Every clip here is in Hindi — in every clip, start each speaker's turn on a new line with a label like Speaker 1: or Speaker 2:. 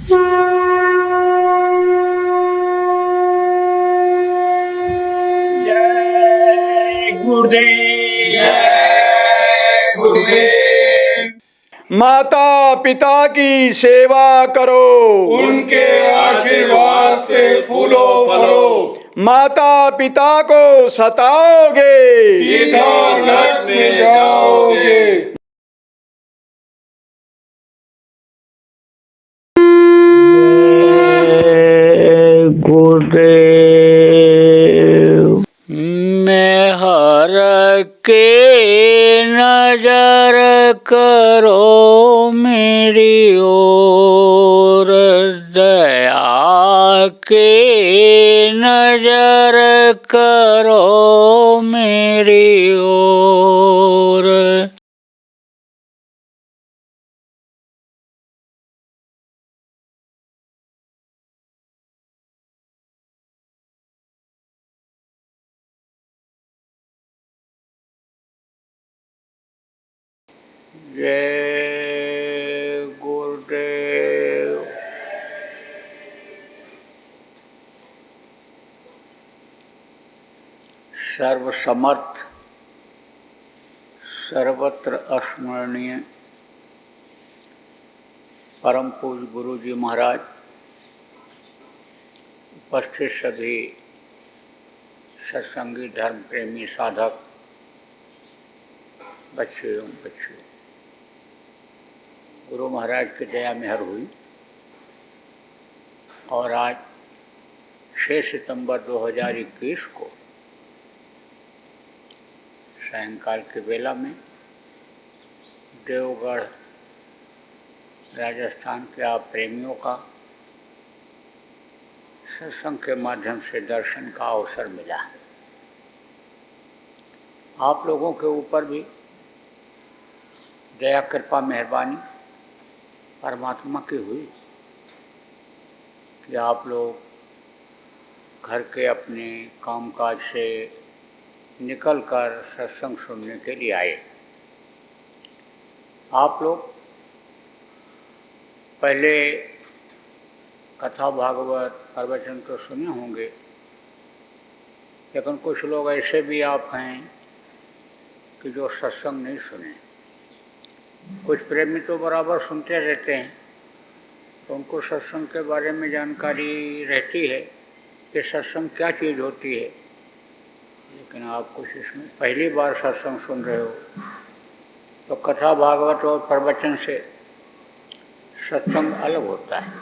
Speaker 1: जय गुरुदेव।
Speaker 2: जय गुरुदेव।
Speaker 3: माता पिता की सेवा करो,
Speaker 2: उनके आशीर्वाद से फूलो फलो।
Speaker 3: माता पिता को सताओगे,
Speaker 2: सीधा नरक में जाओगे।
Speaker 1: गुरुदेव। मैं हर के नजर करो मेरी ओर, दया के नजर करो मेरी ओर। जय गुरुदेव। सर्वसमर्थ, सर्वत्र अस्मरणीय परम पूज्य गुरु जी महाराज, उपस्थित सभी सत्संगी धर्म प्रेमी साधक बच्चे एवं बच्चियों, गुरु महाराज की दया मेहर हुई और आज 6 सितंबर 2021 को सायंकाल के बेला में देवगढ़ राजस्थान के आप प्रेमियों का सत्संग के माध्यम से दर्शन का अवसर मिला। आप लोगों के ऊपर भी दया कृपा मेहरबानी परमात्मा की हुई कि आप लोग घर के अपने कामकाज से निकलकर सत्संग सुनने के लिए आए। आप लोग पहले कथा भागवत प्रवचन तो सुने होंगे, लेकिन कुछ लोग ऐसे भी आप हैं कि जो सत्संग नहीं सुने। कुछ प्रेमी तो बराबर सुनते रहते हैं, तो उनको सत्संग के बारे में जानकारी रहती है कि सत्संग क्या चीज़ होती है, लेकिन आप कुछ इसमें पहली बार सत्संग सुन रहे हो, तो कथा भागवत और प्रवचन से सत्संग अलग होता है।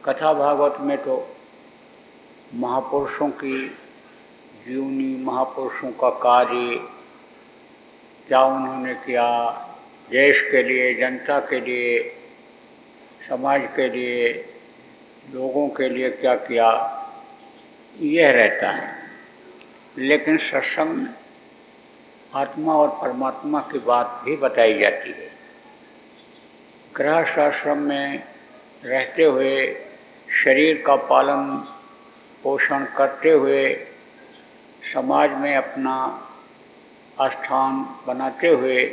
Speaker 1: कथा भागवत में तो महापुरुषों की जीवनी, महापुरुषों का कार्य, क्या उन्होंने किया, देश के लिए, जनता के लिए, समाज के लिए, लोगों के लिए क्या किया, यह रहता है। लेकिन सत्संग में आत्मा और परमात्मा की बात भी बताई जाती है। गृहस्थ आश्रम में रहते हुए शरीर का पालन पोषण करते हुए समाज में अपना स्थान बनाते हुए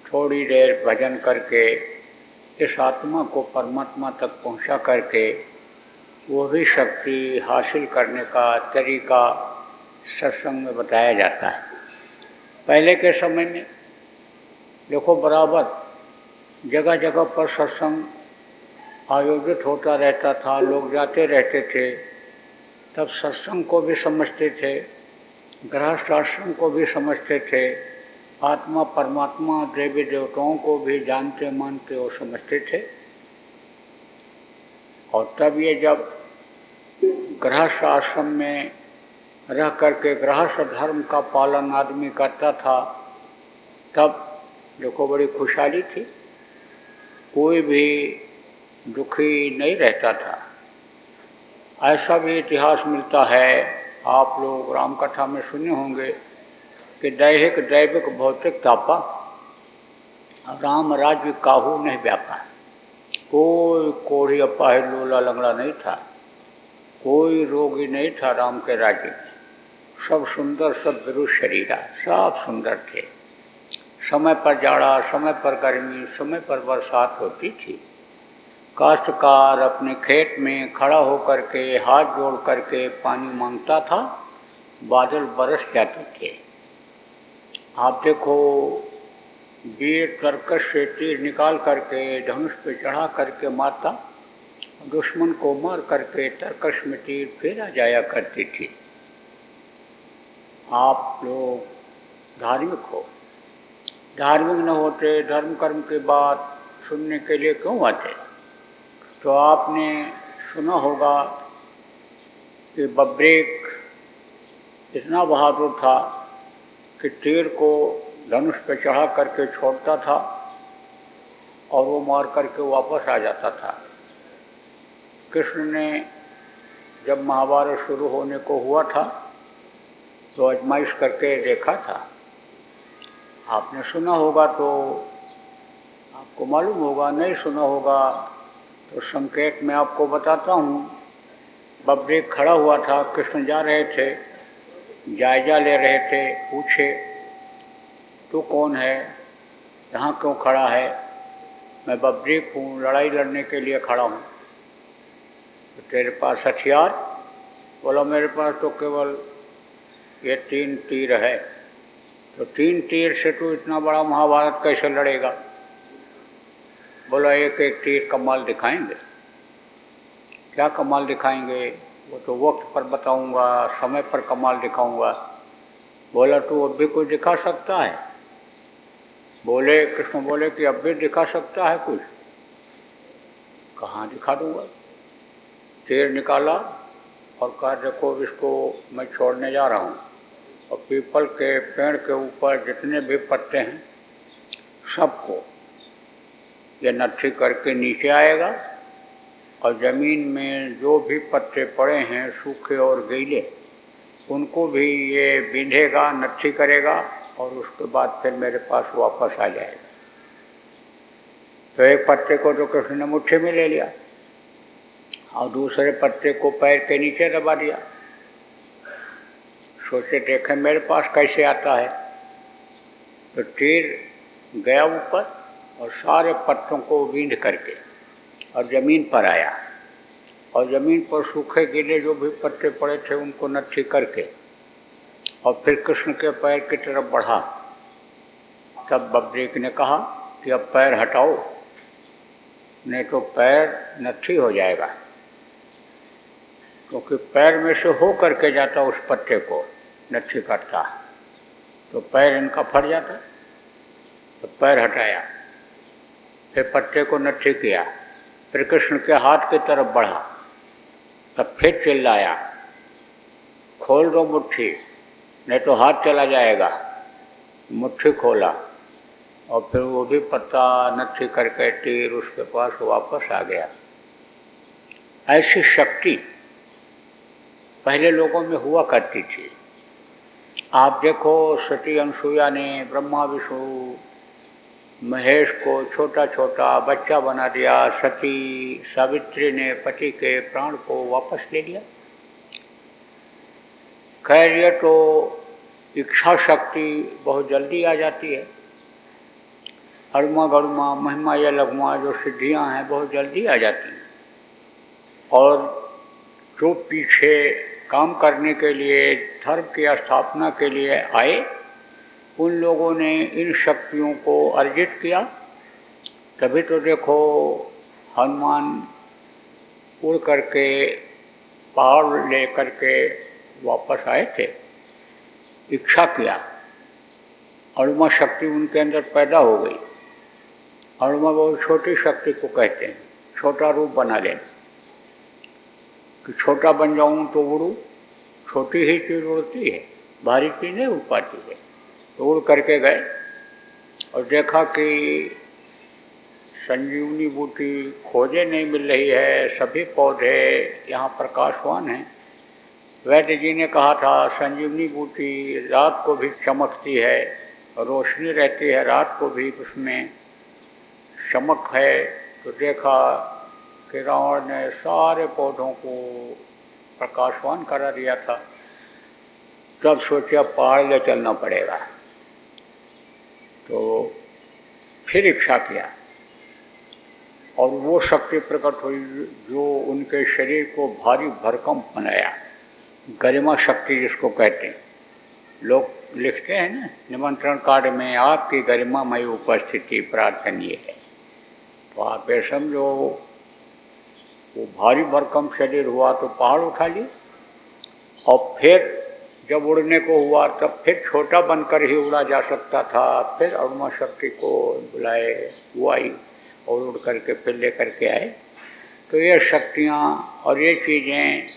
Speaker 1: थोड़ी देर भजन करके इस आत्मा को परमात्मा तक पहुंचा करके वो भी शक्ति हासिल करने का तरीका सत्संग में बताया जाता है। पहले के समय में देखो, बराबर जगह जगह पर सत्संग आयोजित होता रहता था, लोग जाते रहते थे। तब सत्संग को भी समझते थे, गृहस्थ आश्रम को भी समझते थे, आत्मा परमात्मा देवी देवताओं को भी जानते मानते और समझते थे। और तब ये जब गृहस्थ आश्रम में रह करके गृहस्थ धर्म का पालन आदमी करता था, तब देखो बड़ी खुशहाली थी, कोई भी दुखी नहीं रहता था। ऐसा भी इतिहास मिलता है, आप लोग रामकथा में सुने होंगे कि दैहिक दैविक भौतिक तापा, राम राज्य काहू नहीं व्यापा। कोई कोढ़ी अपाहिज लोला लंगड़ा नहीं था, कोई रोगी नहीं था राम के राज्य में। सब सुंदर, सब विरुद्ध शरीरा, सब सुंदर थे। समय पर जाड़ा, समय पर गर्मी, समय पर बरसात होती थी। काश्तकार अपने खेत में खड़ा होकर के हाथ जोड़ करके पानी मांगता था, बादल बरस जाते थे। आप देखो, वीर तरकश से तीर निकाल करके धनुष पे चढ़ा करके मारता, दुश्मन को मार करके तरकश में तीर फेरा जाया करती थी। आप लोग धार्मिक हो, धार्मिक न होते धर्म कर्म की बात सुनने के लिए क्यों आते? तो आपने सुना होगा कि बब्रेक इतना बहादुर था कि तीर को धनुष पे चढ़ा करके छोड़ता था और वो मार करके वापस आ जाता था। कृष्ण ने जब महाभारत शुरू होने को हुआ था तो आजमाइश करके देखा था। आपने सुना होगा तो आपको मालूम होगा, नहीं सुना होगा तो संकेत में आपको बताता हूँ। बब्रेक खड़ा हुआ था, कृष्ण जा रहे थे, जायजा ले रहे थे। पूछे, तू कौन है, यहाँ क्यों खड़ा है? मैं बब्रेक हूँ, लड़ाई लड़ने के लिए खड़ा हूँ। तो तेरे पास हथियार? बोला, मेरे पास तो केवल ये 3 तीर है। तो 3 तीर से तू इतना बड़ा महाभारत कैसे लड़ेगा? बोला, एक एक तीर कमाल दिखाएंगे। क्या कमाल दिखाएंगे? वो तो वक्त पर बताऊंगा, समय पर कमाल दिखाऊंगा। बोला, तू अब भी कुछ दिखा सकता है? बोले, कृष्ण बोले कि अब भी दिखा सकता है कुछ? कहाँ दिखा दूंगा? तीर निकाला और कहा, देखो इसको मैं छोड़ने जा रहा हूँ, और पीपल के पेड़ के ऊपर जितने भी पत्ते हैं सबको ये नट्ठी करके नीचे आएगा, और ज़मीन में जो भी पत्ते पड़े हैं सूखे और गीले उनको भी ये बींधेगा, नट्ठी करेगा, और उसके बाद फिर मेरे पास वापस आ जाएगा। तो एक पत्ते को तो कृष्ण ने मुट्ठी में ले लिया और दूसरे पत्ते को पैर के नीचे दबा दिया। सोचे, देखें मेरे पास कैसे आता है। तो तीर गया ऊपर और सारे पत्तों को बींध करके और ज़मीन पर आया, और ज़मीन पर सूखे गीले जो भी पत्ते पड़े थे उनको नट्ठी करके और फिर कृष्ण के पैर की तरफ बढ़ा। तब बब्रेक ने कहा कि अब पैर हटाओ, नहीं तो पैर नट्ठी हो जाएगा। क्योंकि पैर में से हो करके जाता उस पत्ते को नट्ठी करता, तो पैर इनका फट जाता। तो पैर हटाया, फिर पत्ते को नट्ठी किया, फिर कृष्ण के हाथ की तरफ बढ़ा। तब फिर चिल्लाया, खोल दो मुट्ठी, नहीं तो हाथ चला जाएगा। मुट्ठी खोला और फिर वो भी पत्ता नट्ठी करके तीर उसके पास वापस आ गया। ऐसी शक्ति पहले लोगों में हुआ करती थी। आप देखो, सती अनसुईया ने ब्रह्मा विष्णु महेश को छोटा छोटा बच्चा बना दिया। सती सावित्री ने पति के प्राण को वापस ले लिया। खैर, ये तो इच्छा शक्ति बहुत जल्दी आ जाती है। अरुमा गरुमा महिमा या लघुमा जो सिद्धियां हैं बहुत जल्दी आ जाती हैं। और जो पीछे काम करने के लिए, धर्म की स्थापना के लिए आए, उन लोगों ने इन शक्तियों को अर्जित किया। तभी तो देखो, हनुमान उड़ करके पहाड़ ले करके वापस आए थे। इच्छा किया, अरुमा शक्ति उनके अंदर पैदा हो गई। अरुमा बहुत छोटी शक्ति को कहते हैं, छोटा रूप बना लेना, कि छोटा बन जाऊं तो उड़ूं। छोटी ही चीज़ उड़ती है, भारी चीज़ नहीं उड़ पाती है। तो उड़ करके गए और देखा कि संजीवनी बूटी खोजे नहीं मिल रही है, सभी पौधे यहाँ प्रकाशवान हैं। वैद्य जी ने कहा था संजीवनी बूटी रात को भी चमकती है, रोशनी रहती है, रात को भी उसमें चमक है। तो देखा कि रावण ने सारे पौधों को प्रकाशवान करा दिया था। तब सोचा पहाड़ ले चलना पड़ेगा। तो फिर इच्छा किया और वो शक्ति प्रकट हुई जो उनके शरीर को भारी भरकम बनाया, गरिमा शक्ति जिसको कहते हैं। लोग लिखते हैं ना निमंत्रण कार्ड में, आपकी गरिमामय उपस्थिति प्रार्थनीय है। तो आप ये समझो वो भारी भरकम शरीर हुआ तो पहाड़ उठा लिए, और फिर जब उड़ने को हुआ तब फिर छोटा बनकर ही उड़ा जा सकता था। फिर अरुणा शक्ति को बुलाए, वो आई और उड़ करके फिर ले करके आए। तो ये शक्तियाँ और ये चीज़ें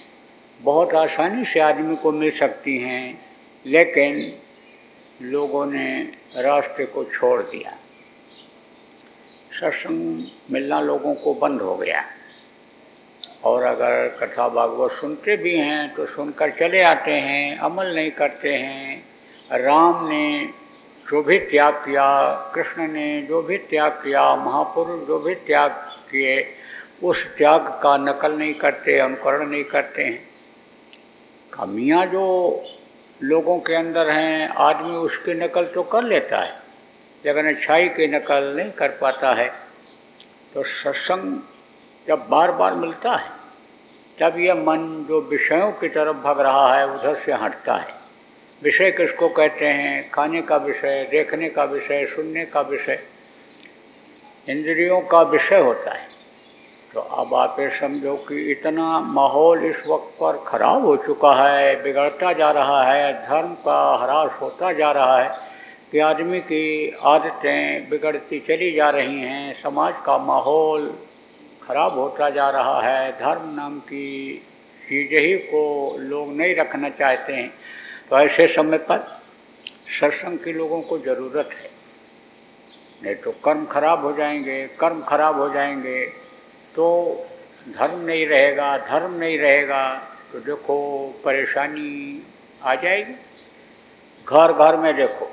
Speaker 1: बहुत आसानी से आदमी को मिल सकती हैं, लेकिन लोगों ने रास्ते को छोड़ दिया। सत्संग मिलना लोगों को बंद हो गया, और अगर कथा भागवत सुनते भी हैं तो सुनकर चले आते हैं, अमल नहीं करते हैं। राम ने जो भी त्याग किया, कृष्ण ने जो भी त्याग किया, महापुरुष जो भी त्याग किए, उस त्याग का नकल नहीं करते, अनुकरण नहीं करते हैं। कमियां जो लोगों के अंदर हैं, आदमी उसकी नकल तो कर लेता है, लेकिन अच्छाई की नकल नहीं कर पाता है। तो सत्संग जब बार बार मिलता है तब यह मन जो विषयों की तरफ भाग रहा है उधर से हटता है। विषय किसको कहते हैं? खाने का विषय, देखने का विषय, सुनने का विषय, इंद्रियों का विषय होता है। तो अब आप ये समझो कि इतना माहौल इस वक्त पर खराब हो चुका है, बिगड़ता जा रहा है, धर्म का ह्रास होता जा रहा है कि आदमी की आदतें बिगड़ती चली जा रही हैं, समाज का माहौल खराब होता जा रहा है, धर्म नाम की चीज़ ही को लोग नहीं रखना चाहते हैं। तो ऐसे समय पर सत्संग की लोगों को ज़रूरत है, नहीं तो कर्म खराब हो जाएंगे। कर्म खराब हो जाएंगे तो धर्म नहीं रहेगा, धर्म नहीं रहेगा तो देखो परेशानी आ जाएगी। घर घर में देखो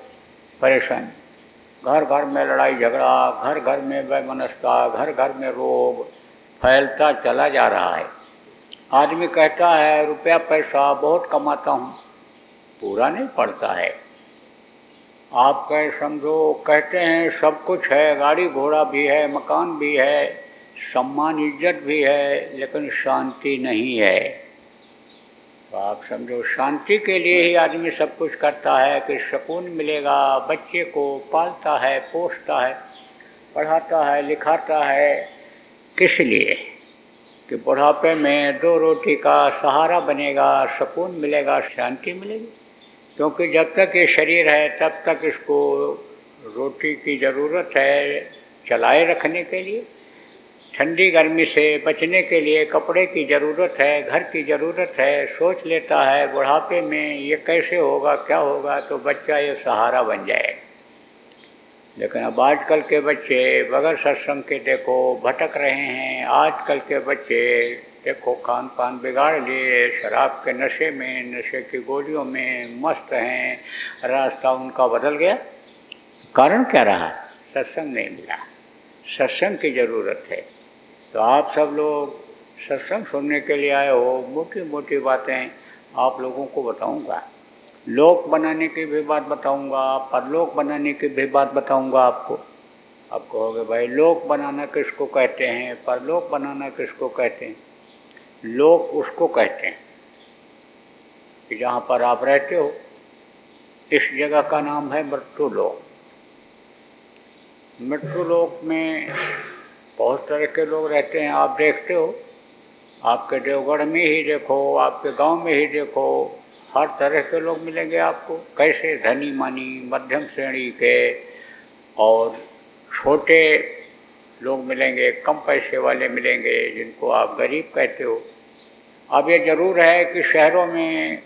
Speaker 1: परेशानी, घर घर में लड़ाई झगड़ा, घर घर में वैमनस्यता, घर घर में रोग फैलता चला जा रहा है। आदमी कहता है रुपया पैसा बहुत कमाता हूँ, पूरा नहीं पड़ता है। आप कह समझो कहते हैं सब कुछ है, गाड़ी घोड़ा भी है, मकान भी है, सम्मान इज्जत भी है, लेकिन शांति नहीं है। तो आप समझो शांति के लिए ही आदमी सब कुछ करता है कि सुकून मिलेगा, बच्चे को पालता है, पोसता है, पढ़ाता है, लिखाता है, किस लिए कि बुढ़ापे में दो रोटी का सहारा बनेगा, सुकून मिलेगा, शांति मिलेगी। क्योंकि जब तक ये शरीर है तब तक इसको रोटी की ज़रूरत है चलाए रखने के लिए, ठंडी गर्मी से बचने के लिए कपड़े की ज़रूरत है, घर की ज़रूरत है। सोच लेता है बुढ़ापे में ये कैसे होगा, क्या होगा, तो बच्चा ये सहारा बन जाए। लेकिन अब आजकल के बच्चे बगैर सत्संग के देखो भटक रहे हैं। आजकल के बच्चे देखो खान पान बिगाड़ लिए, शराब के नशे में, नशे की गोलियों में मस्त हैं, रास्ता उनका बदल गया। कारण क्या रहा? सत्संग नहीं मिला। सत्संग की ज़रूरत है। तो आप सब लोग सत्संग सुनने के लिए आए हो, मोटी मोटी बातें आप लोगों को बताऊंगा, लोक बनाने की भी बात बताऊंगा, परलोक बनाने की भी बात बताऊंगा आपको। आप कहोगे भाई लोक बनाना किसको कहते हैं, परलोक बनाना किसको कहते हैं? लोक उसको कहते हैं कि जहाँ पर आप रहते हो, इस जगह का नाम है मृत्युलोक। मृत्युलोक में बहुत तरह के लोग रहते हैं, आप देखते हो। आपके देवगढ़ में ही देखो, आपके गांव में ही देखो, हर तरह के लोग मिलेंगे आपको। कैसे धनी मानी, मध्यम श्रेणी के और छोटे लोग मिलेंगे, कम पैसे वाले मिलेंगे, जिनको आप गरीब कहते हो। अब ये ज़रूर है कि शहरों में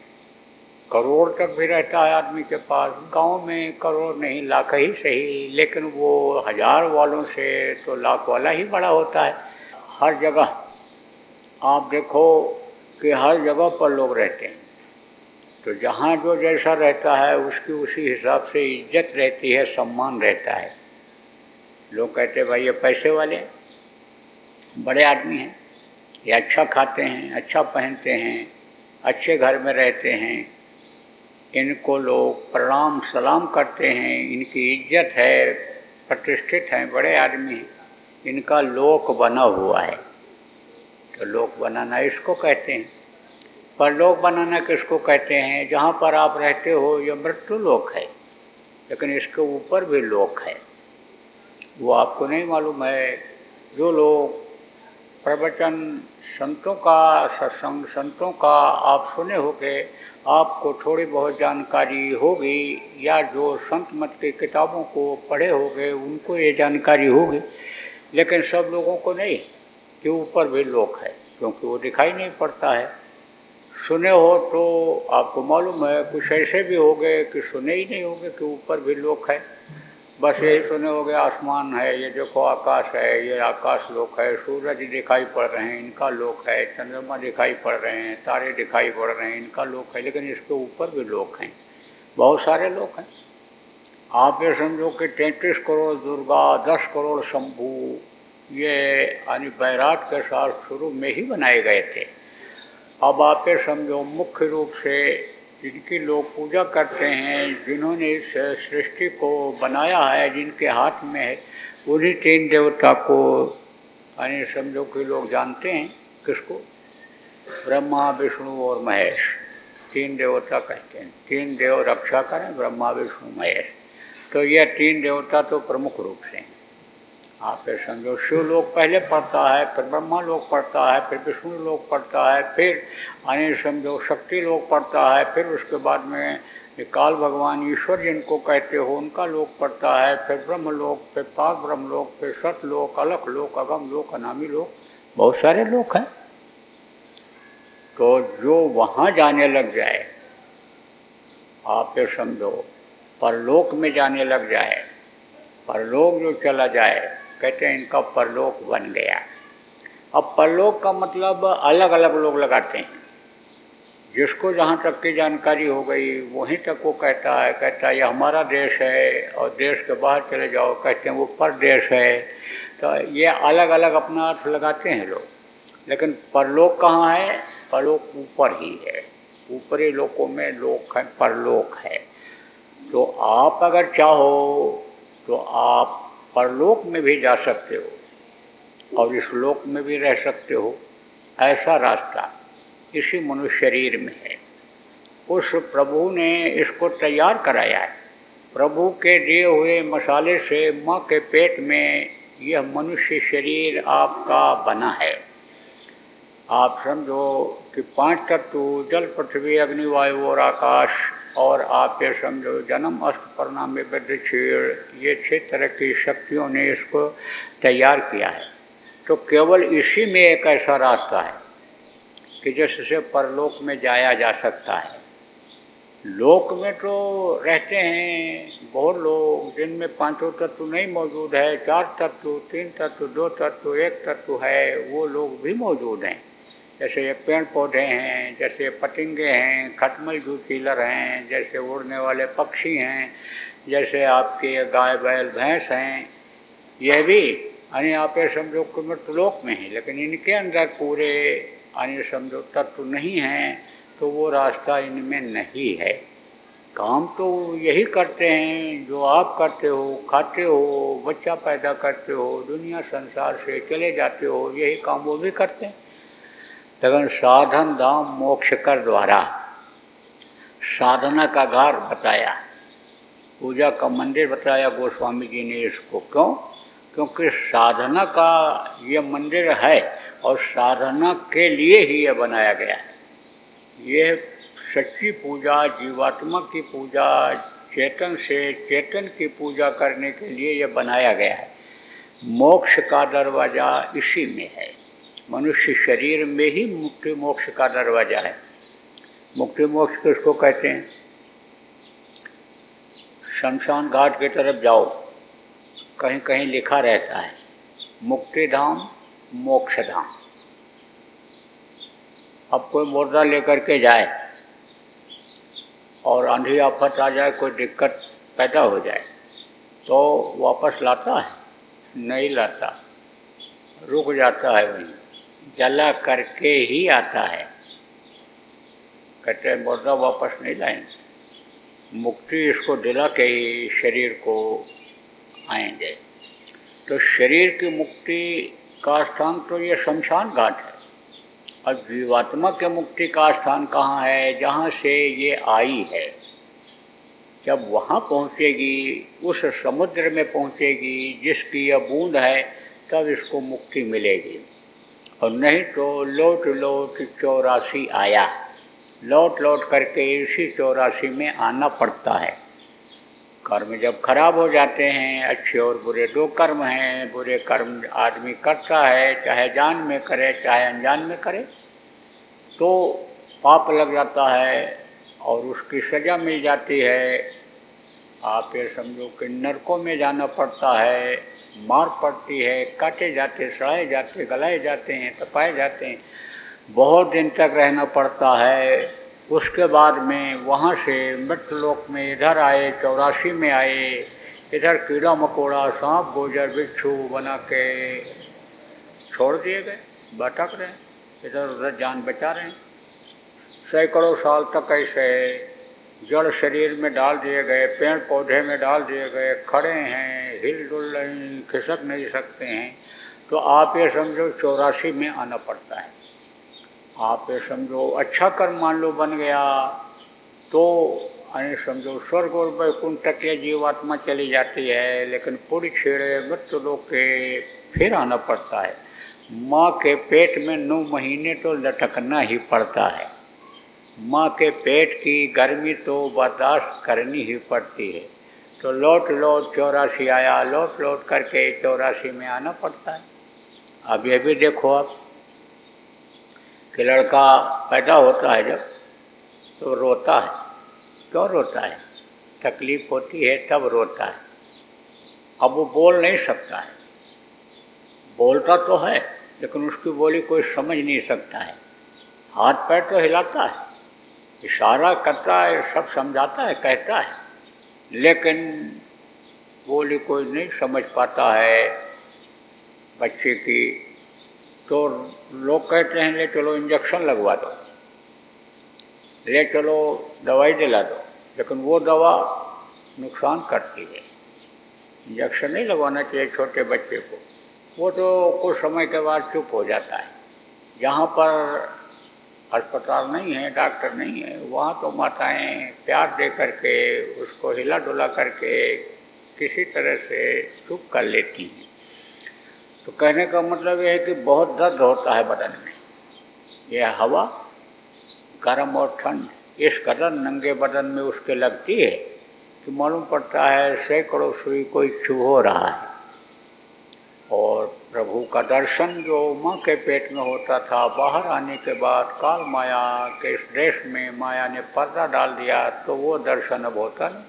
Speaker 1: करोड़ तक भी रहता है आदमी के पास, गांव में करोड़ नहीं लाख ही सही, लेकिन वो हज़ार वालों से तो लाख वाला ही बड़ा होता है। हर जगह आप देखो कि हर जगह पर लोग रहते हैं, तो जहाँ जो जैसा रहता है उसकी उसी हिसाब से इज्जत रहती है, सम्मान रहता है। लोग कहते हैं भाई ये पैसे वाले बड़े आदमी हैं, ये अच्छा खाते हैं, अच्छा पहनते हैं, अच्छे घर में रहते हैं, इनको लोग प्रणाम सलाम करते हैं, इनकी इज्जत है, प्रतिष्ठित हैं, बड़े आदमी हैं। इनका लोक बना हुआ है। तो लोक बनाना इसको कहते हैं। परलोक बनाना किसको कहते हैं? जहाँ पर आप रहते हो ये मृत्यु लोक है, लेकिन इसके ऊपर भी लोक है, वो आपको नहीं मालूम है। जो लोग प्रवचन संतों का, सत्संग संतों का आप सुने होंगे, आपको थोड़ी बहुत जानकारी होगी, या जो संत मत की किताबों को पढ़े होंगे उनको ये जानकारी होगी, लेकिन सब लोगों को नहीं कि ऊपर भी लोक है, क्योंकि वो दिखाई नहीं पड़ता है। सुने हो तो आपको मालूम है, कुछ ऐसे भी होंगे कि सुने ही नहीं होंगे कि ऊपर भी लोक है। बस यही सुने होंगे आसमान है, ये देखो आकाश है, ये आकाश लोक है, सूरज दिखाई पड़ रहे हैं, इनका लोक है, चंद्रमा दिखाई पड़ रहे हैं, तारे दिखाई पड़ रहे हैं, इनका लोक है। लेकिन इसके ऊपर भी लोक हैं, बहुत सारे लोक हैं। आप ये समझो कि 33 करोड़ दुर्गा, 10 करोड़ शंभू, ये यानी बैराट के साथ शुरू में ही बनाए गए थे। अब आप ये समझो मुख्य रूप से जिनकी लोग पूजा करते हैं, जिन्होंने इस सृष्टि को बनाया है, जिनके हाथ में है, उन्हीं 3 देवता को यानी समझो कि लोग जानते हैं। किसको? ब्रह्मा, विष्णु और महेश, 3 देवता कहते हैं। 3 देव रक्षा करें, ब्रह्मा, विष्णु, महेश। तो ये 3 देवता तो प्रमुख रूप से हैं। आप ये समझो शिव लोक पहले पड़ता है, फिर ब्रह्मा लोक पड़ता है, फिर विष्णु लोक पड़ता है, फिर यानी समझो शक्ति लोक पड़ता है, फिर उसके बाद में काल भगवान ईश्वर जिनको कहते हो उनका लोक पड़ता है, फिर ब्रह्म लोक, फिर पार ब्रह्म लोक, फिर सतलोक, अलख लोक, अगम लोक, अनामी लोक, बहुत सारे लोक हैं। तो जो वहाँ जाने लग जाए, आप ये समझो परलोक में जाने लग जाए, परलोक जो चला जाए, कहते हैं इनका परलोक बन गया। अब परलोक का मतलब अलग अलग लोग लगाते हैं, जिसको जहाँ तक की जानकारी हो गई वहीं तक वो कहता है ये हमारा देश है, और देश के बाहर चले जाओ कहते हैं वो परदेश है। तो ये अलग अलग अपना अर्थ लगाते हैं लोग। लेकिन परलोक कहाँ है? परलोक ऊपर ही है, ऊपरी लोकों में लोक है, परलोक है। तो आप अगर चाहो तो आप परलोक में भी जा सकते हो और इस लोक में भी रह सकते हो। ऐसा रास्ता इसी मनुष्य शरीर में है। उस प्रभु ने इसको तैयार कराया है। प्रभु के दिए हुए मसाले से माँ के पेट में यह मनुष्य शरीर आपका बना है। आप समझो कि 5 तत्व जल, पृथ्वी, अग्नि, वायु और आकाश, और आप ये समझो जन्म, अष्ट, परिणाम, वृद्धि, क्षीण, ये 6 तरह की शक्तियों ने इसको तैयार किया है। तो केवल इसी में एक ऐसा रास्ता है कि जिससे परलोक में जाया जा सकता है। लोक में तो रहते हैं बहुत लोग जिनमें 5 तत्व नहीं मौजूद है, 4 तत्व, 3 तत्व, 2 तत्व, 1 तत्व है, वो लोग भी मौजूद हैं। जैसे ये पेड़ पौधे हैं, जैसे पतंगे हैं, खटमल जूचीलर हैं, जैसे उड़ने वाले पक्षी हैं, जैसे आपके गाय बैल भैंस हैं, यह भी यानी आप ये समझो कि मृतलोक में है, लेकिन इनके अंदर पूरे यानी समझो तत्व नहीं हैं, तो वो रास्ता इनमें नहीं है। काम तो यही करते हैं जो आप करते हो, खाते हो, बच्चा पैदा करते हो, दुनिया संसार से चले जाते हो, यही काम वो भी करते हैं। लेकिन साधन धाम मोक्ष कर द्वारा साधना का घर बताया, पूजा का मंदिर बताया गोस्वामी जी ने इसको। क्यों? क्योंकि साधना का ये मंदिर है और साधना के लिए ही ये बनाया गया है। ये सच्ची पूजा, जीवात्मा की पूजा, चेतन से चेतन की पूजा करने के लिए ये बनाया गया है। मोक्ष का दरवाज़ा इसी में है। मनुष्य शरीर में ही मुक्ति मोक्ष का दरवाज़ा है। मुक्ति मोक्ष किसको कहते हैं? शमशान घाट की तरफ जाओ, कहीं कहीं लिखा रहता है मुक्ति धाम, मोक्ष धाम। अब कोई मुर्दा लेकर के जाए और आंधी आफत आ जाए, कोई दिक्कत पैदा हो जाए, तो वापस लाता है? नहीं लाता, रुक जाता है वहीं, जला करके ही आता है। कहते हैं मुर्दा वापस नहीं लाएंगे, मुक्ति इसको दिला के ही शरीर को आएंगे। तो शरीर की मुक्ति का स्थान तो ये शमशान घाट है। और जीवात्मा के मुक्ति का स्थान कहाँ है? जहाँ से ये आई है। जब वहाँ पहुँचेगी, उस समुद्र में पहुँचेगी जिसकी यह बूंद है, तब इसको मुक्ति मिलेगी। और नहीं तो लौट लौट 84 आया, लौट लौट करके इसी 84 में आना पड़ता है। कर्म जब खराब हो जाते हैं, अच्छे और बुरे दो कर्म हैं, बुरे कर्म आदमी करता है, चाहे जान में करे चाहे अनजान में करे, तो पाप लग जाता है और उसकी सज़ा मिल जाती है। आप ये समझो कि नरकों में जाना पड़ता है, मार पड़ती है, काटे जाते, सड़ाए जाते, गलाए जाते हैं, तपाए जाते हैं, बहुत दिन तक रहना पड़ता है। उसके बाद में वहाँ से मृत्युलोक में इधर आए, 84 में आए, इधर कीड़ा मकोड़ा सांप गोजर बिच्छू बना के छोड़ दिए गए, भटक रहे, इधर उधर जान बचा रहे हैं। सैकड़ों साल तक ऐसे जड़ शरीर में डाल दिए गए, पेड़ पौधे में डाल दिए गए, खड़े हैं, हिल डुल नहीं, खिसक नहीं सकते हैं। तो आप ये समझो 84 में आना पड़ता है। आप ये समझो अच्छा कर्म मान लो बन गया तो समझो स्वर्ग और वैकुंठ तक ये जीवात्मा चली जाती है, लेकिन पूरी छेड़े मृत्यु लोक के फिर आना पड़ता है। माँ के पेट में 9 महीने तो लटकना ही पड़ता है। माँ के पेट की गर्मी तो बर्दाश्त करनी ही पड़ती है। तो लौट लौट 84 आया, लौट लौट करके 84 में आना पड़ता है। अब ये भी देखो आप कि लड़का पैदा होता है जब, तो रोता है। क्यों रोता है? तकलीफ होती है तब रोता है। अब वो बोल नहीं सकता है, बोलता तो है लेकिन उसकी बोली कोई समझ नहीं सकता है। हाथ पैर तो हिलाता है, इशारा करता है, सब समझाता है, कहता है, लेकिन बोली कोई नहीं समझ पाता है बच्चे की। तो लोग कहते हैं ले चलो इंजेक्शन लगवा दो, ले चलो दवाई दिला दो, लेकिन वो दवा नुकसान करती है। इंजेक्शन नहीं लगवाना चाहिए छोटे बच्चे को, वो तो कुछ समय के बाद चुप हो जाता है। जहाँ पर अस्पताल नहीं है, डॉक्टर नहीं है, वहाँ तो माताएं प्यार दे करके उसको हिला डुला करके किसी तरह से चुप कर लेती हैं। तो कहने का मतलब यह है कि बहुत दर्द होता है बदन में। यह हवा गर्म और ठंड इस कदर नंगे बदन में उसके लगती है कि मालूम पड़ता है सैकड़ों सुई कोई छू रहा है। और प्रभु का दर्शन जो माँ के पेट में होता था, बाहर आने के बाद काल माया के इस देश में माया ने पर्दा डाल दिया, तो वो दर्शन अब होता नहीं।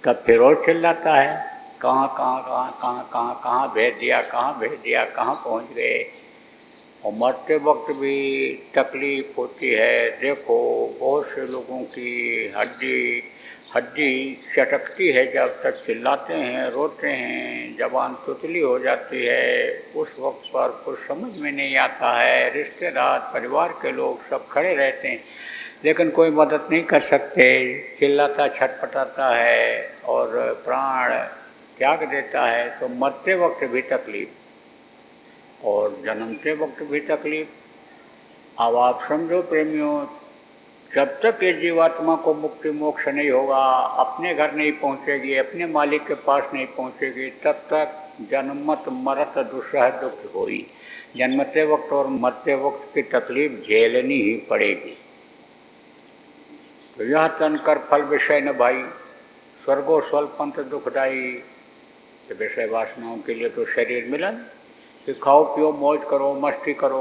Speaker 1: तब फिर और चिल्लाता है कहाँ कहाँ कहाँ कहाँ कहाँ कहाँ भेज दिया, कहाँ भेज दिया, कहाँ पहुँच गए। और मरते वक्त भी तकलीफ होती है। देखो बहुत से लोगों की हड्डी चटकती है, जब तक चिल्लाते हैं, रोते हैं, जबान तुतली हो जाती है। उस वक्त पर कुछ समझ में नहीं आता है। रिश्तेदार परिवार के लोग सब खड़े रहते हैं, लेकिन कोई मदद नहीं कर सकते। चिल्लाता छटपटाता है और प्राण त्याग देता है। तो मरते वक्त भी तकलीफ और जन्मते वक्त भी तकलीफ। अब आप समझो प्रेमियों, जब तक ये जीवात्मा को मुक्ति मोक्ष नहीं होगा, अपने घर नहीं पहुँचेगी, अपने मालिक के पास नहीं पहुँचेगी, तब तक जन्मत मरत दुस्सह दुख होई। जन्मते वक्त और मरते वक्त की तकलीफ झेलनी ही पड़ेगी। तो यह तन कर फल विषय न भाई, स्वर्गो स्वल्पंत दुखदाई। विषय वासनाओं के लिए तो शरीर मिला कि खाओ पियो मौज करो, मस्ती करो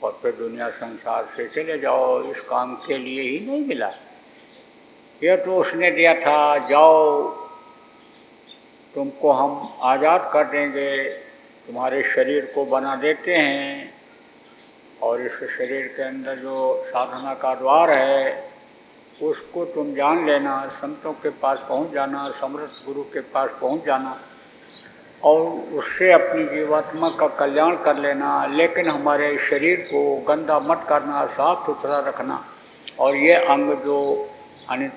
Speaker 1: और फिर दुनिया संसार से चले जाओ। इस काम के लिए ही नहीं मिला। यह तो उसने दिया था, जाओ तुमको हम आज़ाद कर देंगे, तुम्हारे शरीर को बना देते हैं और इस शरीर के अंदर जो साधना का द्वार है उसको तुम जान लेना, संतों के पास पहुंच जाना, समर्थ गुरु के पास पहुंच जाना और उससे अपनी जीवात्मा का कल्याण कर लेना। लेकिन हमारे शरीर को गंदा मत करना, साफ सुथरा रखना। और ये अंग जो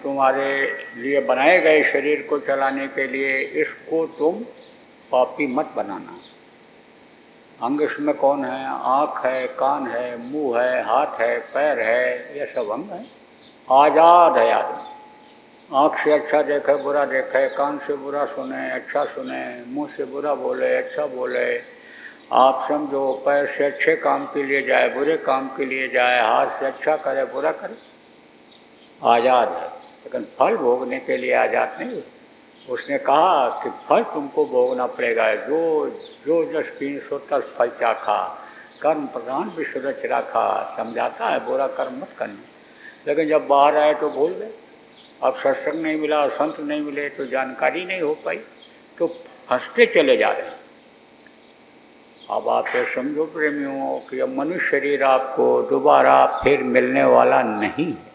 Speaker 1: तुम्हारे लिए बनाए गए शरीर को चलाने के लिए, इसको तुम पापी मत बनाना। अंग इसमें कौन है? आँख है, कान है, मुंह है, हाथ है, पैर है, ये सब अंग है। आज़ाद है आदमी। आँख से अच्छा देखे, बुरा देखे, कान से बुरा सुने, अच्छा सुने, मुंह से बुरा बोले, अच्छा बोले। आप समझो, पैर से अच्छे काम के लिए जाए, बुरे काम के लिए जाए, हाथ से अच्छा करे, बुरा करे, आज़ाद है। लेकिन फल भोगने के लिए आज़ाद नहीं है। उसने कहा कि फल तुमको भोगना पड़ेगा। जो जो जस पीन सो तस फल चाखा, कर्म प्रधान विश्व रच राखा। समझाता है बुरा कर्म मत करना, लेकिन जब बाहर आए तो भूल गए। अब सत्संग नहीं मिला, संत नहीं मिले, तो जानकारी नहीं हो पाई, तो फंसते चले जा रहे हैं। अब आप ये समझो प्रेमियों कि अब मनुष्य शरीर आपको दोबारा फिर मिलने वाला नहीं है।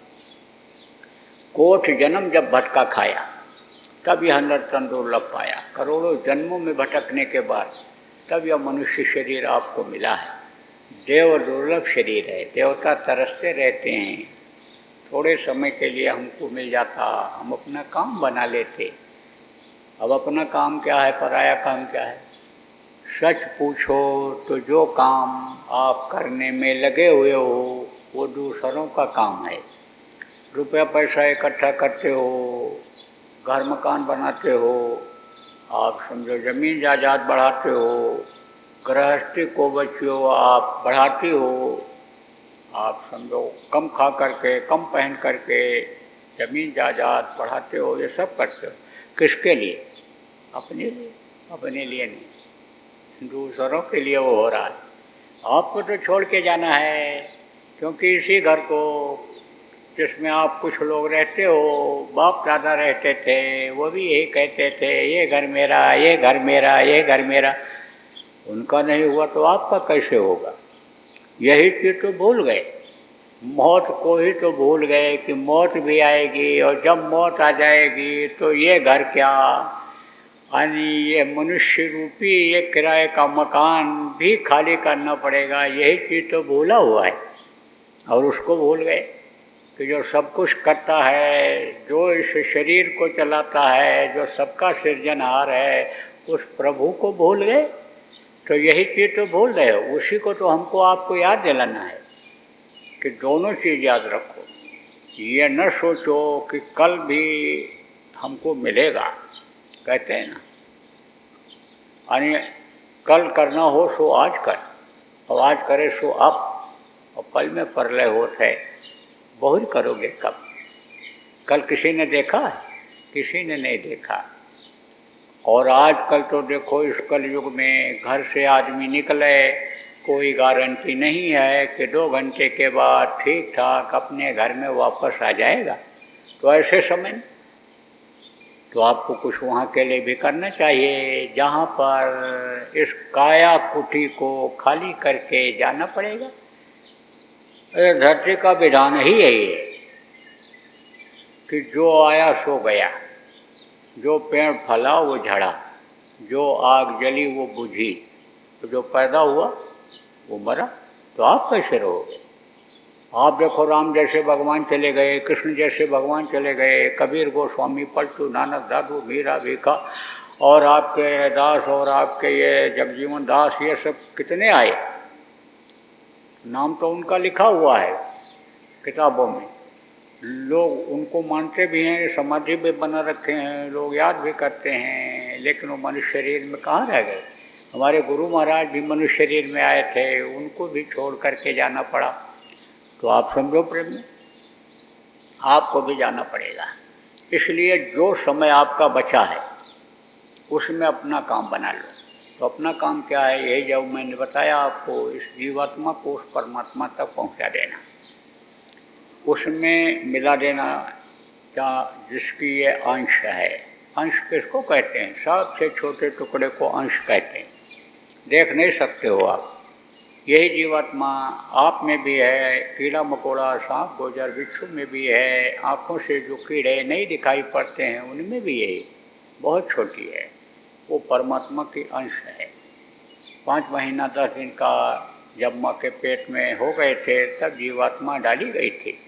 Speaker 1: कोट जन्म जब भटका खाया, तब यह नर्तन दुर्लभ पाया। करोड़ों जन्मों में भटकने के बाद तब यह मनुष्य शरीर आपको मिला है। देव दुर्लभ शरीर है, देवता तरसते रहते हैं। थोड़े समय के लिए हमको मिल जाता, हम अपना काम बना लेते। अब अपना काम क्या है, पराया काम क्या है? सच पूछो तो जो काम आप करने में लगे हुए हो वो दूसरों का काम है। रुपया पैसा इकट्ठा करते हो, घर मकान बनाते हो, आप समझो ज़मीन जायदाद बढ़ाते हो, गृहस्थी को बच्चों आप बढ़ाती हो, आप समझो कम खा करके, कम पहन करके ज़मीन जायदाद बढ़ाते हो, ये सब करते हो। किसके लिए? अपने लिए। अपने लिए नहीं, दूसरों के लिए वो हो रहा है। आपको तो छोड़ के जाना है, क्योंकि इसी घर को जिसमें आप कुछ लोग रहते हो, बाप दादा रहते थे, वो भी यही कहते थे, ये घर मेरा, ये घर मेरा, ये घर मेरा। उनका नहीं हुआ तो आपका कैसे होगा? यही चीज़ तो भूल गए। मौत को ही तो भूल गए कि मौत भी आएगी, और जब मौत आ जाएगी तो ये घर क्या, यानी ये मनुष्य रूपी ये किराए का मकान भी खाली करना पड़ेगा। यही चीज़ तो भूला हुआ है, और उसको भूल गए कि जो सब कुछ करता है, जो इस शरीर को चलाता है, जो सबका सृजनहार है, उस प्रभु को भूल गए। तो यही चीज़ तो भूल रहे हो, उसी को तो हमको आपको याद दिलाना है कि दोनों चीज़ याद रखो। ये न सोचो कि कल भी हमको मिलेगा, कहते हैं ना, यानी कल करना हो सो आज कर, और आज करे सो अब, और पल में परलय होत है, बहुत करोगे कब? कल किसी ने देखा है? किसी ने नहीं देखा। और आजकल तो देखो इस कलयुग में घर से आदमी निकले, कोई गारंटी नहीं है कि 2 घंटे के बाद ठीक ठाक अपने घर में वापस आ जाएगा। तो ऐसे समय तो आपको कुछ वहाँ के लिए भी करना चाहिए, जहाँ पर इस काया कुटी को खाली करके जाना पड़ेगा। धरती का विधान ही यही है कि जो आया सो गया, जो पेड़ फला वो झड़ा, जो आग जली वो बुझी, तो जो पैदा हुआ वो मरा। तो आप कैसे रहोगे? आप देखो, राम जैसे भगवान चले गए, कृष्ण जैसे भगवान चले गए, कबीर गोस्वामी, पलटू, नानक, दादू, मीरा, भीखा, और आपके दास, और आपके ये जगजीवन दास, ये सब कितने आए। नाम तो उनका लिखा हुआ है किताबों में, लोग उनको मानते भी हैं, समाधि भी बना रखे हैं, लोग याद भी करते हैं, लेकिन वो मनुष्य शरीर में कहाँ रह गए। हमारे गुरु महाराज भी मनुष्य शरीर में आए थे, उनको भी छोड़ करके जाना पड़ा। तो आप समझो प्रेम में, आपको भी जाना पड़ेगा। इसलिए जो समय आपका बचा है उसमें अपना काम बना लो। तो अपना काम क्या है? यही जब मैंने बताया आपको, इस जीवात्मा को उस परमात्मा तक पहुंचा देना, उसमें मिला देना, क्या जिसकी ये अंश है। अंश किसको कहते हैं? सबसे छोटे टुकड़े को अंश कहते हैं। देख नहीं सकते हो आप, यही जीवात्मा आप में भी है, कीड़ा मकोड़ा, सांप गोजर बिच्छू में भी है, आँखों से जो कीड़े नहीं दिखाई पड़ते हैं उनमें भी यही बहुत छोटी है, वो परमात्मा की अंश है। 5 महीना 10 दिन का जब माँ के पेट में हो गए थे तब जीवात्मा डाली गई थी।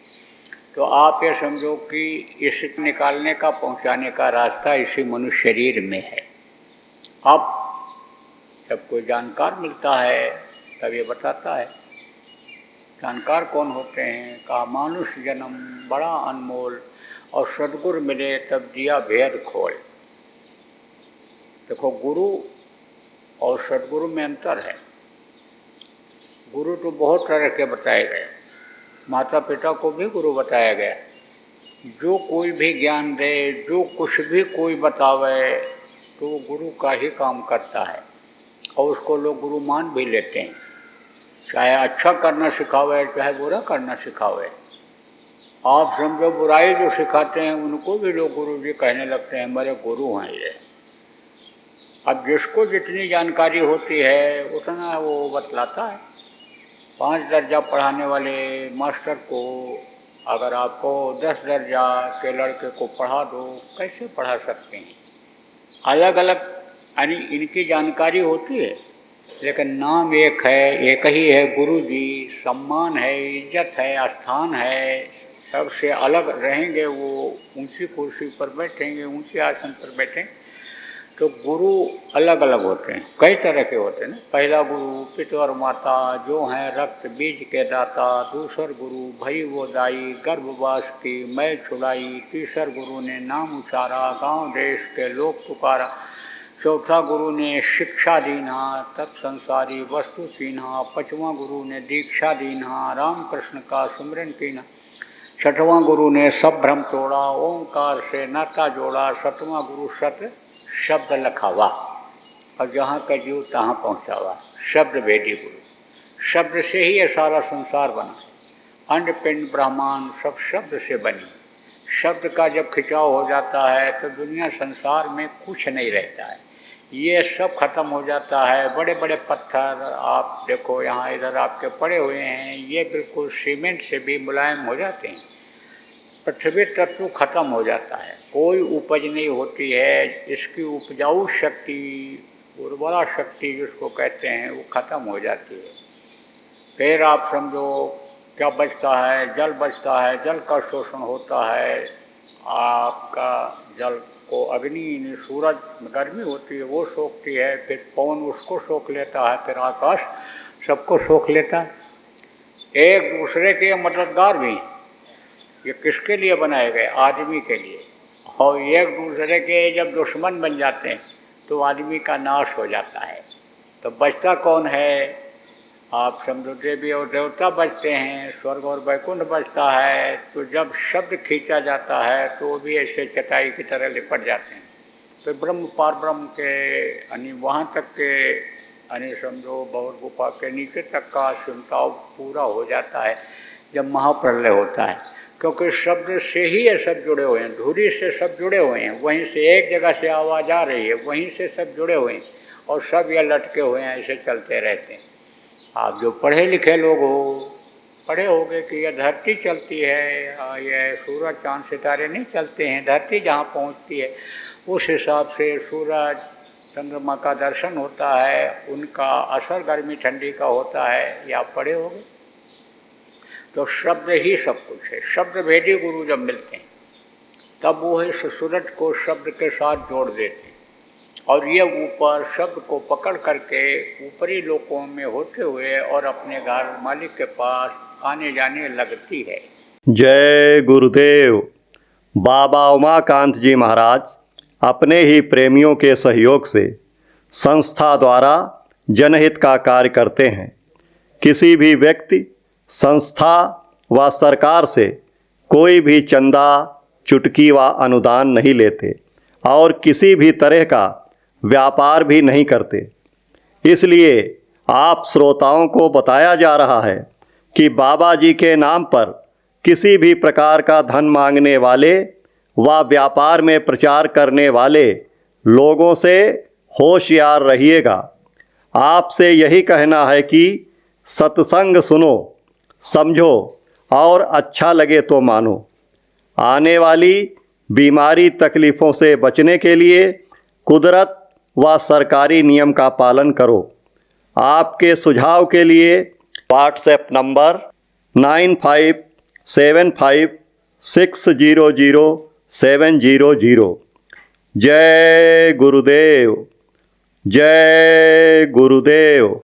Speaker 1: तो आप ये समझो कि इस निकालने का, पहुँचाने का रास्ता इसी मनुष्य शरीर में है। अब जब कोई जानकार मिलता है तब ये बताता है। जानकार कौन होते हैं? कहा मानुष जन्म बड़ा अनमोल, और सदगुरु मिले तब दिया भेद खोल। देखो, गुरु और सदगुरु में अंतर है। गुरु तो बहुत तरह के बताए गए, माता पिता को भी गुरु बताया गया। जो कोई भी ज्ञान दे, जो कुछ भी कोई बतावे, तो वो गुरु का ही काम करता है और उसको लोग गुरु मान भी लेते हैं। चाहे अच्छा करना सिखावे, चाहे बुरा करना सिखावे। आप समझो, बुराई जो सिखाते हैं उनको भी लोग गुरु जी कहने लगते हैं, हमारे गुरु हैं ये। अब जिसको जितनी जानकारी होती है उतना वो बतलाता है। 5 दर्जा पढ़ाने वाले मास्टर को अगर आपको 10 दर्जा के लड़के को पढ़ा दो, कैसे पढ़ा सकते हैं? अलग अलग यानी इनकी जानकारी होती है, लेकिन नाम एक है, एक ही है गुरु जी। सम्मान है, इज्जत है, स्थान है, सबसे अलग रहेंगे। वो ऊंची कुर्सी पर बैठेंगे, ऊंचे आसन पर बैठेंगे। तो गुरु अलग अलग होते हैं, कई तरह के होते हैं ना। पहला गुरु पिता और माता जो हैं रक्त बीज के दाता। दूसर गुरु भई वो दाई गर्भवास की मैं छुड़ाई। तीसर गुरु ने नाम उचारा गांव देश के लोग पुकारा। चौथा गुरु ने शिक्षा दीना तब संसारी वस्तु सीना। पांचवा गुरु ने दीक्षा दीना राम कृष्ण का सुमरन कीना। छठवां गुरु ने सब भ्रम तोड़ा ओंकार से नाता जोड़ा। सातवां गुरु सत शब्द लखावा और जहाँ का जीव तहाँ पहुँचावा। शब्द भेदी गुरु। शब्द से ही ये सारा संसार बना है। अंड पिंड ब्रह्मांड सब शब्द से बनी। शब्द का जब खिंचाव हो जाता है तो दुनिया संसार में कुछ नहीं रहता है, ये सब खत्म हो जाता है। बड़े बड़े पत्थर आप देखो यहाँ इधर आपके पड़े हुए हैं, ये बिल्कुल सीमेंट से भी मुलायम हो जाते हैं। पृथ्वी तत्व खत्म हो जाता है, कोई उपज नहीं होती है। इसकी उपजाऊ शक्ति, उर्वरा शक्ति जिसको कहते हैं, वो खत्म हो जाती है। फिर आप समझो क्या बचता है? जल बचता है। जल का शोषण होता है। आपका जल को अग्नि, सूरज गर्मी होती है वो सोखती है, फिर पवन उसको सोख लेता है, फिर आकाश सबको सोख लेता है। एक दूसरे के मददगार भी। ये किसके लिए बनाए गए? आदमी के लिए। और एक दूसरे के जब दुश्मन बन जाते हैं तो आदमी का नाश हो जाता है। तो बचता कौन है? आप समझो देवी और देवता बचते हैं, स्वर्ग और वैकुंठ बचता है। तो जब शब्द खींचा जाता है तो भी ऐसे चटाई की तरह लिपट जाते हैं। तो ब्रह्म पार ब्रह्म के यानी वहाँ तक के यानी समझो बहुत गुफा के नीचे तक का सिमटाव पूरा हो जाता है जब महाप्रलय होता है। क्योंकि शब्द से ही ये सब जुड़े हुए हैं, धुरी से सब जुड़े हुए हैं। वहीं से एक जगह से आवाज़ आ रही है, वहीं से सब जुड़े हुए हैं और सब ये लटके हुए हैं, ऐसे चलते रहते हैं। आप जो पढ़े लिखे लोग हो, पढ़े होंगे कि यह धरती चलती है, यह सूरज चांद सितारे नहीं चलते हैं। धरती जहाँ पहुँचती है उस हिसाब से सूरज चंद्रमा का दर्शन होता है, उनका असर गर्मी ठंडी का होता है। ये आप पढ़े होंगे। तो शब्द ही सब कुछ है। शब्द भेदी गुरु जब मिलते हैं तब वो है सूरज को शब्द के साथ जोड़ देते हैं और ये ऊपर शब्द को पकड़ करके ऊपरी लोकों में होते हुए और अपने घर मालिक के पास आने जाने लगती है।
Speaker 4: जय गुरुदेव। बाबा उमाकांत जी महाराज अपने ही प्रेमियों के सहयोग से संस्था द्वारा जनहित का कार्य करते हैं। किसी भी व्यक्ति, संस्था व सरकार से कोई भी चंदा, चुटकी व अनुदान नहीं लेते और किसी भी तरह का व्यापार भी नहीं करते। इसलिए आप श्रोताओं को बताया जा रहा है कि बाबा जी के नाम पर किसी भी प्रकार का धन मांगने वाले व व्यापार में प्रचार करने वाले लोगों से होशियार रहिएगा। आपसे यही कहना है कि सत्संग सुनो, समझो और अच्छा लगे तो मानो। आने वाली बीमारी तकलीफ़ों से बचने के लिए कुदरत व सरकारी नियम का पालन करो। आपके सुझाव के लिए व्हाट्सएप नंबर 9575600700। जय गुरुदेव। जय गुरुदेव।